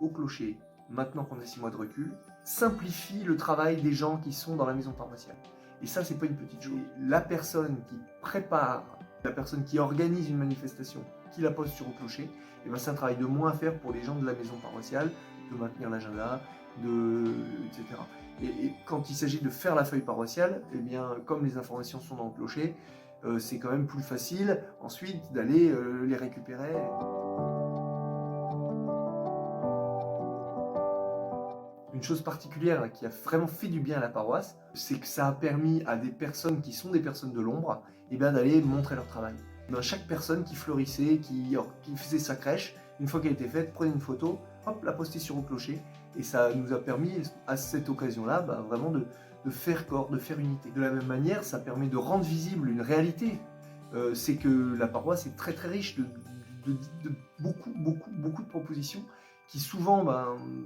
au clocher, maintenant qu'on a 6 mois de recul, simplifie le travail des gens qui sont dans la maison paroissiale. Et ça, c'est pas une petite chose. La personne qui prépare, la personne qui organise une manifestation, qui la pose sur au clocher, et ben c'est un travail de moins à faire pour les gens de la maison paroissiale, de maintenir l'agenda, etc. Et quand il s'agit de faire la feuille paroissiale, eh bien, comme les informations sont dans le clocher, c'est quand même plus facile ensuite d'aller les récupérer. Une chose particulière qui a vraiment fait du bien à la paroisse, c'est que ça a permis à des personnes qui sont des personnes de l'ombre, eh bien, d'aller montrer leur travail. Chaque personne qui fleurissait, qui faisait sa crèche, une fois qu'elle était faite, prenait une photo, hop, la postait sur le clocher, et ça nous a permis à cette occasion-là vraiment de faire corps, de faire unité. De la même manière, ça permet de rendre visible une réalité. C'est que la paroisse est très très riche de beaucoup de propositions qui souvent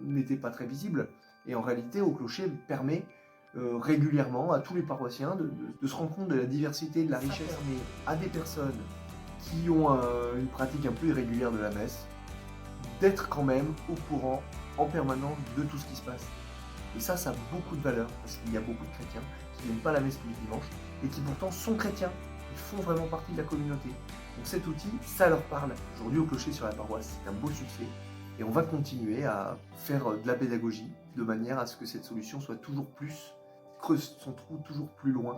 n'étaient pas très visibles. Et en réalité, au clocher permet régulièrement à tous les paroissiens de se rendre compte de la diversité, de la richesse, mais à des personnes qui ont une pratique un peu irrégulière de la messe, d'être quand même au courant en permanence de tout ce qui se passe. Et ça a beaucoup de valeur, parce qu'il y a beaucoup de chrétiens qui ne viennent pas à la messe tous les dimanches, et qui pourtant sont chrétiens, ils font vraiment partie de la communauté. Donc cet outil, ça leur parle. Aujourd'hui au clocher sur la paroisse, c'est un beau succès. Et on va continuer à faire de la pédagogie, de manière à ce que cette solution soit toujours plus, creuse son trou toujours plus loin.